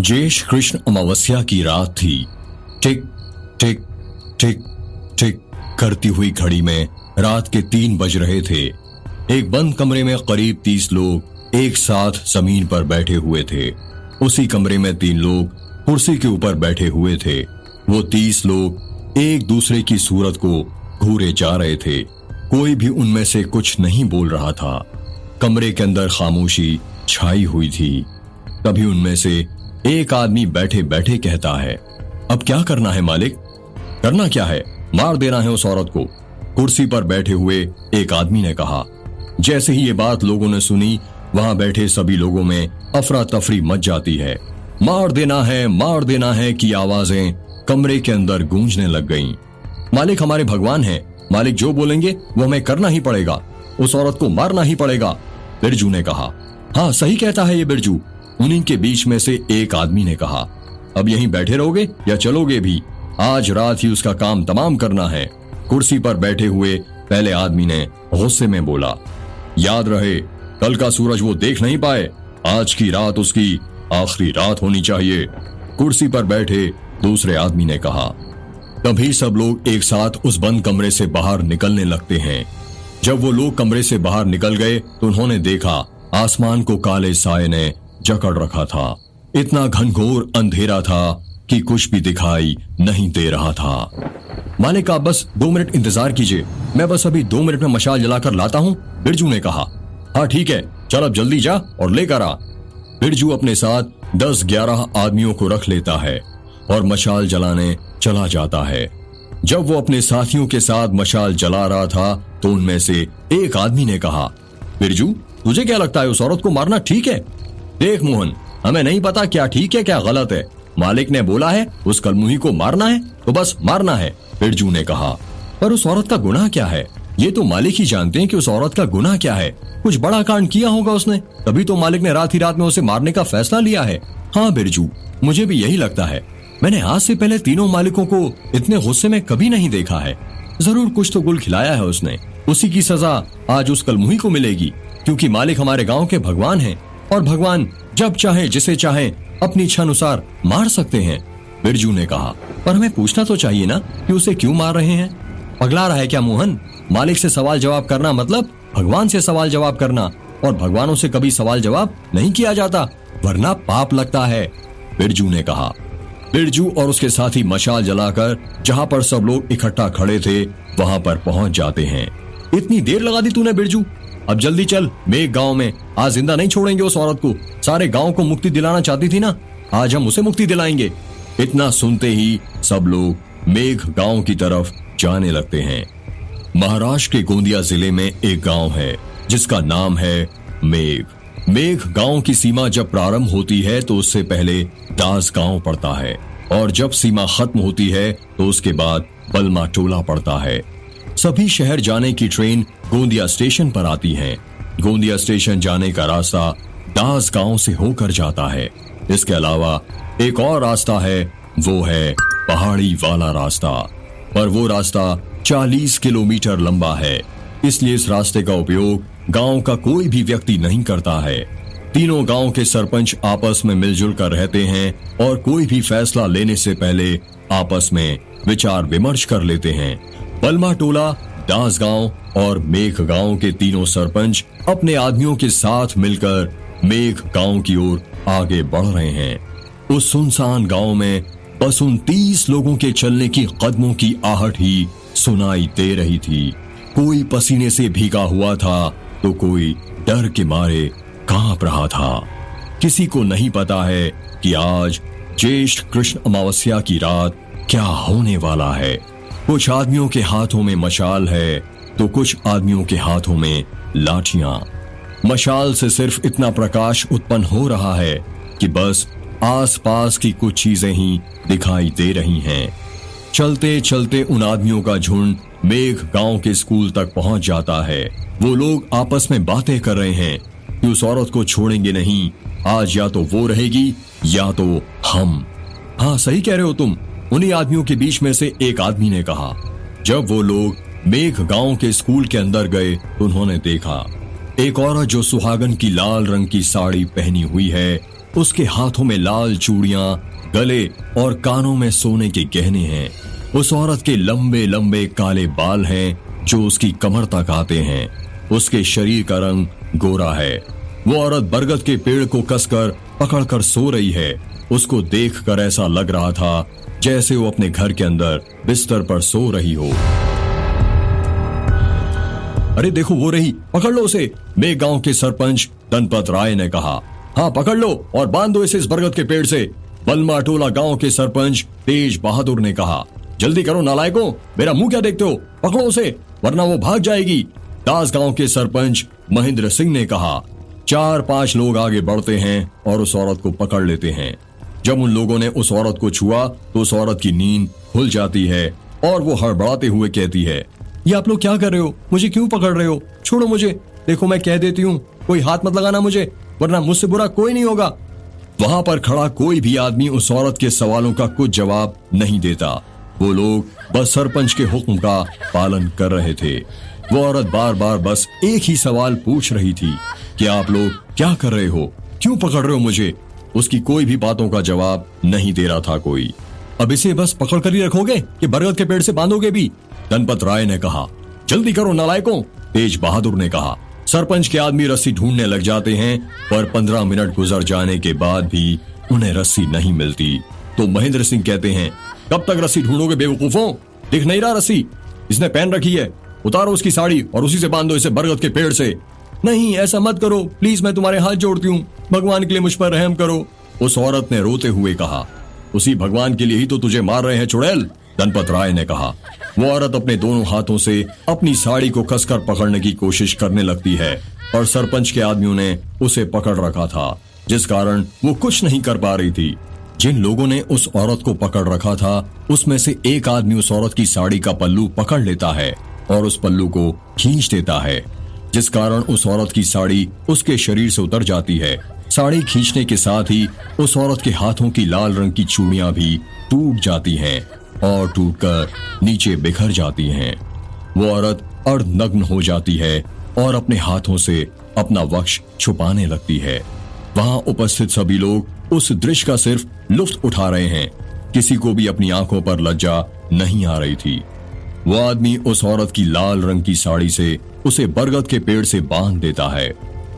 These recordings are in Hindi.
ज्येष्ठ कृष्ण अमावस्या की रात थी। टिक टिक टिक टिक करती हुई घड़ी में रात के 3 बज रहे थे। एक बंद कमरे में करीब 30 लोग एक साथ जमीन पर बैठे हुए थे। उसी कमरे में 3 लोग कुर्सी के ऊपर बैठे हुए थे। वो 30 लोग एक दूसरे की सूरत को घूरे जा रहे थे। कोई भी उनमें से कुछ नहीं बोल रहा था। कमरे के अंदर खामोशी छाई हुई थी। तभी उनमें से एक आदमी बैठे बैठे कहता है, अब क्या करना है मालिक? करना क्या है? मार देना है उस औरत को। कुर्सी पर बैठे हुए एक आदमी ने कहा। जैसे ही ये बात लोगों ने सुनी, वहां बैठे सभी लोगों में अफरा तफरी मच जाती है। मार देना है की आवाजें कमरे के अंदर गूंजने लग गईं। मालिक हमारे भगवान हैं। मालिक जो बोलेंगे वो हमें करना ही पड़ेगा। उस औरत को मारना ही पड़ेगा, बिरजू ने कहा। हाँ सही कहता है ये बिरजू, उन्हीं के बीच में से एक आदमी ने कहा। अब यहीं बैठे रहोगे या चलोगे भी? आज रात ही उसका काम तमाम करना है। कुर्सी पर बैठे हुए पहले आदमी ने गुस्से में बोला, याद रहे कल का सूरज वो देख नहीं पाए। आज की रात उसकी आखिरी रात होनी चाहिए। कुर्सी पर बैठे दूसरे आदमी ने कहा। तभी सब लोग एक साथ उस बंद कमरे से बाहर निकलने लगते हैं। जब वो लोग कमरे से बाहर निकल गए तो उन्होंने देखा आसमान को काले साए ने जकड़ रखा था। इतना घनघोर अंधेरा था कि कुछ भी दिखाई नहीं दे रहा था। मालिक आप बस 2 मिनट इंतजार कीजिए, मैं बस अभी 2 मिनट में मशाल जलाकर लाता हूँ, बिरजू ने कहा। हाँ ठीक है, चल अब जल्दी जा और लेकर आ। बिरजू अपने साथ 10-11 आदमियों को रख लेता है और मशाल जलाने चला जाता है। जब वो अपने साथियों के साथ मशाल जला रहा था तो उनमें से एक आदमी ने कहा, बिरजू तुझे क्या लगता है उस औरत को मारना ठीक है? देख मोहन, हमें नहीं पता क्या ठीक है क्या गलत है। मालिक ने बोला है उस कलमुही को मारना है तो बस मारना है, बिरजू ने कहा। पर उस औरत का गुनाह क्या है? ये तो मालिक ही जानते हैं कि उस औरत का गुनाह क्या है। कुछ बड़ा कांड किया होगा उसने, तभी तो मालिक ने रात ही रात में उसे मारने का फैसला लिया है। हाँ बिरजू, मुझे भी यही लगता है। मैंने आज से पहले तीनों मालिकों को इतने गुस्से में कभी नहीं देखा है। जरूर कुछ तो गुल खिलाया है उसने। उसी की सजा आज उस कलमुही को मिलेगी, क्योंकि मालिक हमारे गांव के भगवान हैं और भगवान जब चाहे जिसे चाहे अपनी इच्छा अनुसार मार सकते हैं, बिरजू ने कहा। पर हमें पूछना तो चाहिए ना कि उसे क्यों मार रहे हैं? पगला रहा है क्या मोहन? मालिक से सवाल जवाब करना मतलब भगवान से सवाल जवाब करना, और भगवानों से कभी सवाल जवाब नहीं किया जाता, वरना पाप लगता है, बिरजू ने कहा। बिरजू और उसके साथी मशाल जलाकर जहां पर सब लोग इकट्ठा खड़े थे वहां पर पहुंच जाते हैं। इतनी देर लगा दी तूने बिरजू, अब जल्दी चल। मेघ गांव में आज जिंदा नहीं छोड़ेंगे उस औरत को। सारे गांव को मुक्ति दिलाना चाहती थी ना, आज हम उसे मुक्ति दिलाएंगे। इतना सुनते ही सब लोग मेघ गांव की तरफ जाने लगते हैं। महाराष्ट्र के गोंदिया जिले में एक गांव है जिसका नाम है मेघ। मेघ गांव की सीमा जब प्रारंभ होती है तो उससे पहले दास गांव पड़ता है, और जब सीमा खत्म होती है तो उसके बाद बलमा टोला पड़ता है। सभी शहर जाने की ट्रेन गोंदिया स्टेशन पर आती है। गोंदिया स्टेशन जाने का रास्ता दास गांव से होकर जाता है। इसके अलावा एक और रास्ता है, वो है पहाड़ी वाला रास्ता। पर वो रास्ता 40 किलोमीटर लंबा है, इसलिए इस रास्ते का उपयोग गांव का कोई भी व्यक्ति नहीं करता है। तीनों गांव के सरपंच आपस में मिलजुल कर रहते हैं और कोई भी फैसला लेने से पहले आपस में विचार विमर्श कर लेते हैं। बलमा टोला, दास गांव और मेघ गांव के तीनों सरपंच अपने आदमियों के साथ मिलकर मेघ गांव की ओर आगे बढ़ रहे हैं। उस सुनसान गांव में बस उन 30 लोगों के चलने की कदमों की आहट ही सुनाई दे रही थी। कोई पसीने से भीगा हुआ था तो कोई डर के मारे कांप रहा था। किसी को नहीं पता है कि आज ज्येष्ठ कृष्ण अमावस्या की रात क्या होने वाला है। कुछ आदमियों के हाथों में मशाल है तो कुछ आदमियों के हाथों में लाठियां। मशाल से सिर्फ इतना प्रकाश उत्पन्न हो रहा है कि बस आसपास की कुछ चीजें ही दिखाई दे रही हैं। चलते चलते उन आदमियों का झुंड मेघ गांव के स्कूल तक पहुंच जाता है। वो लोग आपस में बातें कर रहे हैं कि उस औरत को छोड़ेंगे नहीं, आज या तो वो रहेगी या तो हम। हाँ सही कह रहे हो तुम, उन्हीं आदमियों के बीच में से एक आदमी ने कहा। जब वो लोग मेघ गांव के स्कूल के अंदर गए तो उन्होंने देखा एक औरत जो सुहागन की लाल रंग की साड़ी पहनी हुई है उसके हाथों में लाल चूड़ियां, गले और कानों में सोने के गहने हैं। उस औरत के लंबे लंबे काले बाल हैं जो उसकी कमर तक आते हैं। उसके शरीर का रंग गोरा है। वो औरत बरगद के पेड़ को कसकर पकड़कर सो रही है। उसको देखकर ऐसा लग रहा था जैसे वो अपने घर के अंदर बिस्तर पर सो रही हो। अरे देखो वो रही, पकड़ लो उसे, मेघगांव के सरपंच धनपत राय ने कहा। हाँ पकड़ लो और बांध दो इसे इस बरगद के पेड़ से, बलमा टोला गांव के सरपंच तेज बहादुर ने कहा। जल्दी करो नालायकों, मेरा मुंह क्या देखते हो, पकड़ो उसे वरना वो भाग जाएगी, दास गांव के सरपंच महेंद्र सिंह ने कहा। 4-5 लोग आगे बढ़ते हैं और उस औरत को पकड़ लेते हैं। जब उन लोगों ने उस औरत को छुआ तो उस औरत की नींद खुल जाती है और वो हड़बड़ाते हुए कहती है, ये आप लोग क्या कर रहे हो, मुझे क्यों पकड़ रहे हो, छोड़ो मुझे, देखो मैं कह देती हूँ कोई हाथ मत लगाना मुझे, वरना मुझसे बुरा कोई नहीं होगा। वहां पर खड़ा कोई भी आदमी उस औरत के सवालों का कुछ जवाब नहीं देता। वो लोग बस सरपंच के हुक्म का पालन कर रहे थे। वो औरत बार बार बस एक ही सवाल पूछ रही थी कि आप लोग क्या कर रहे हो, क्यों पकड़ रहे हो मुझे। उसकी कोई भी बातों का जवाब नहीं दे रहा था कोई। अब इसे बस पकड़ कर ही रखोगे कि बरगद के पेड़ से बांधोगे भी, धनपत राय ने कहा। जल्दी करो नालायकों, तेज बहादुर ने कहा। सरपंच के आदमी रस्सी ढूंढने लग जाते हैं पर 15 मिनट गुजर जाने के बाद भी उन्हें रस्सी नहीं मिलती। तो महेंद्र सिंह कहते हैं, कब तक रस्सी ढूंढोगे बेवकूफों, दिख नहीं रहा रस्सी, इसने पहन रखी है, उतारो उसकी साड़ी और उसी से बांध दो इसे बरगद के पेड़ से। नहीं ऐसा मत करो प्लीज, मैं तुम्हारे हाथ जोड़ती हूँ, भगवान के लिए मुझ पर रहम करो, उस औरत ने रोते हुए कहा। उसी भगवान के लिए ही तो तुझे मार रहे हैं चुड़ैल, धनपत राय ने कहा। वो औरत अपने दोनों हाथों से अपनी साड़ी को कसकर पकड़ने की कोशिश करने लगती है और सरपंच के आदमियों ने उसे पकड़ रखा था, जिस कारण वो कुछ नहीं कर पा रही थी। जिन लोगों ने उस औरत को पकड़ रखा था उसमें से एक आदमी उस औरत की साड़ी का पल्लू पकड़ लेता है और उस पल्लू को खींच देता है, जिस कारण उस औरत की साड़ी उसके शरीर से उतर जाती है। साड़ी खींचने के साथ ही उस औरत के हाथों की लाल रंग की चूड़ियां भी टूट जाती हैं और टूटकर नीचे बिखर जाती हैं। वो औरत अर्धनग्न हो जाती है और अपने हाथों से अपना वक्ष छुपाने लगती है। वहां उपस्थित सभी लोग उस दृश्य का सिर्फ लुत्फ उठा रहे हैं। किसी को भी अपनी आंखों पर लज्जा नहीं आ रही थी। वो आदमी उस औरत की लाल रंग की साड़ी से उसे बरगद के पेड़ से बांध देता है।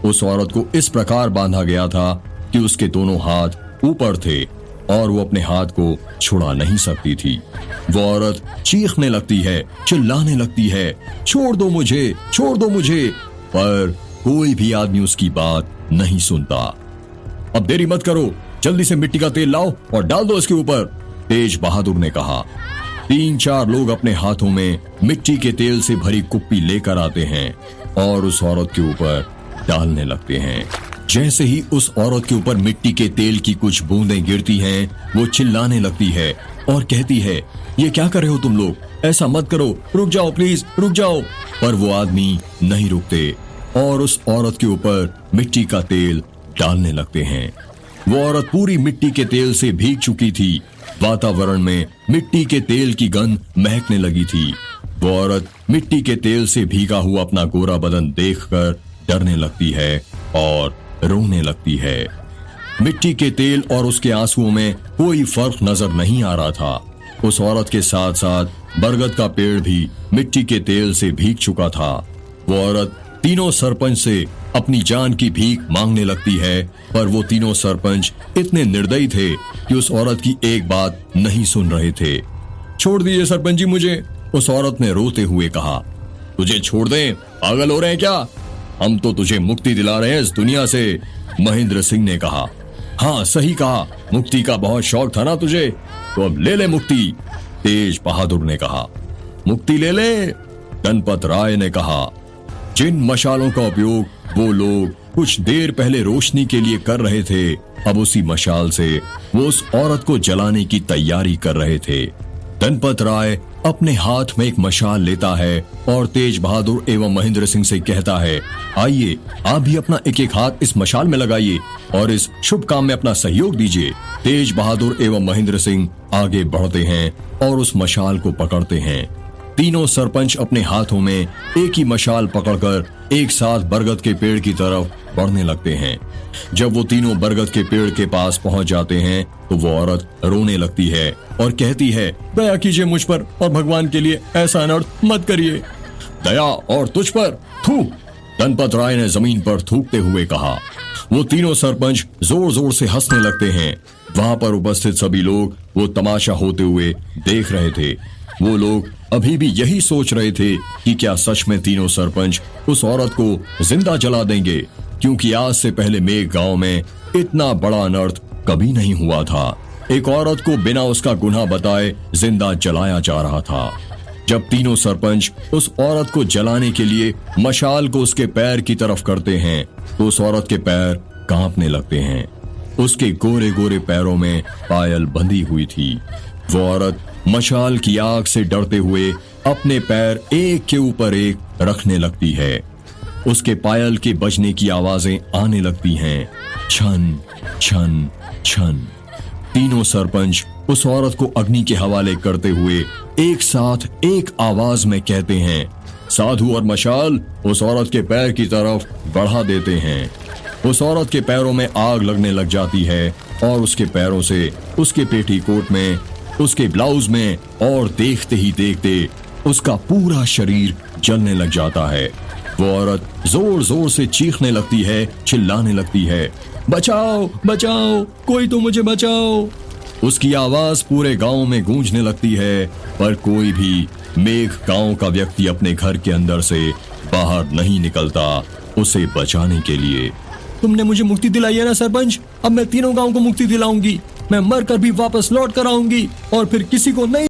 उस औरत को इस प्रकार बांधा गया था कि उसके दोनों हाथ ऊपर थे और वो अपने हाथ को छुड़ा नहीं सकती थी। वो औरत चीखने लगती है, चिल्लाने लगती है, छोड़ दो मुझे, छोड़ दो मुझे, पर कोई भी आदमी उसकी बात नहीं सुनता। अब देरी मत करो, जल्दी से मिट्टी का तेल लाओ और डाल दो इसके ऊपर, तेज बहादुर ने कहा। 3-4 लोग अपने हाथों में मिट्टी के तेल से भरी कुप्पी लेकर आते हैं और उस औरत के ऊपर डालने लगते हैं। जैसे ही उस औरत के ऊपर मिट्टी के तेल की कुछ बूंदें गिरती हैं, वो चिल्लाने लगती है और कहती है, ये क्या कर रहे हो तुम लोग, ऐसा मत करो, रुक जाओ प्लीज, रुक जाओ। पर वो आदमी नहीं रुकते और उस औरत के ऊपर मिट्टी का तेल डालने लगते हैं। वो औरत पूरी मिट्टी के तेल से भीग चुकी थी। वातावरण में मिट्टी के तेल की गंध महकने लगी थी। वो औरत मिट्टी के तेल से भीगा हुआ अपना गोरा बदन देखकर डरने लगती है और रोने लगती है। मिट्टी के तेल और उसके आंसुओं में कोई फर्क नजर नहीं आ रहा था। उस औरत के साथ साथ बरगद का पेड़ भी मिट्टी के तेल से भीग चुका था। वो औरत तीनों सरपंच से अपनी जान की भीख मांगने लगती है, पर वो तीनों सरपंच इतने निर्दयी थे कि उस औरत की एक बात नहीं सुन रहे थे। छोड़ दीजिए सरपंच जी मुझे, उस औरत ने रोते हुए कहा। तुझे छोड़ दें, पागल हो रहे हैं क्या, हम तो तुझे मुक्ति दिला रहे हैं इस दुनिया से, महेंद्र सिंह ने कहा। हाँ सही कहा, मुक्ति का बहुत शौक था ना तुझे, तो अब ले ले मुक्ति, तेज बहादुर ने कहा। मुक्ति ले ले, धनपत राय ने कहा। जिन मशालों का उपयोग वो लोग कुछ देर पहले रोशनी के लिए कर रहे थे, अब उसी मशाल से वो उस औरत को जलाने की तैयारी कर रहे थे। धनपत राय अपने हाथ में एक मशाल लेता है और तेज बहादुर एवं महेंद्र सिंह से कहता है, आइए आप भी अपना एक एक हाथ इस मशाल में लगाइए और इस शुभ काम में अपना सहयोग दीजिए। तेज बहादुर एवं महेंद्र सिंह आगे बढ़ते हैं और उस मशाल को पकड़ते हैं। तीनों सरपंच अपने हाथों में एक ही मशाल पकड़कर एक साथ बरगद के पेड़ की तरफ बढ़ने लगते हैं। जब वो तीनों बरगद के पेड़ के पास पहुंच जाते हैं तो वो औरत रोने लगती है और कहती है, दया कीजिए मुझ पर और भगवान के लिए ऐसा अनर्थ मत करिए। दया और तुझ पर? थू! गणपत राय ने जमीन पर थूकते हुए कहा। वो तीनों सरपंच जोर जोर से हंसने लगते हैं। वहां पर उपस्थित सभी लोग वो तमाशा होते हुए देख रहे थे। वो लोग अभी भी यही सोच रहे थे कि क्या सच में तीनों सरपंच उस औरत को जिंदा जला देंगे, क्योंकि आज से पहले मेघ गांव में इतना बड़ा अनर्थ कभी नहीं हुआ था। एक औरत को बिना उसका गुनाह बताए जिंदा जलाया जा रहा था। जब तीनों सरपंच उस औरत को जलाने के लिए मशाल को उसके पैर की तरफ करते हैं तो उस औरत के पैर कांपने लगते हैं। उसके गोरे गोरे पैरों में पायल बंधी हुई थी। वो औरत मशाल की आग से डरते हुए अपने पैर एक के ऊपर एक रखने लगती है। उसके पायल के बजने की आवाजें आने लगती हैं, छन छन छन। तीनों सरपंच उस औरत को अग्नि के हवाले करते हुए एक साथ एक आवाज में कहते हैं, साधु और मशाल उस औरत के पैर की तरफ बढ़ा देते हैं। उस औरत के पैरों में आग लगने लग जाती है और उसके पैरों से उसके पेटीकोट में, उसके ब्लाउज में और देखते ही देखते उसका पूरा शरीर जलने लग जाता है। वो औरत जोर जोर से चीखने लगती है, चिल्लाने लगती है, बचाओ बचाओ, कोई तो मुझे बचाओ। उसकी आवाज पूरे गांव में गूंजने लगती है, पर कोई भी मेघ गांव का व्यक्ति अपने घर के अंदर से बाहर नहीं निकलता उसे बचाने के लिए। तुमने मुझे मुक्ति दिलाई है ना सरपंच, अब मैं तीनों गांव को मुक्ति दिलाऊंगी। मैं मरकर भी वापस लौट कर आऊंगी और फिर किसी को नहीं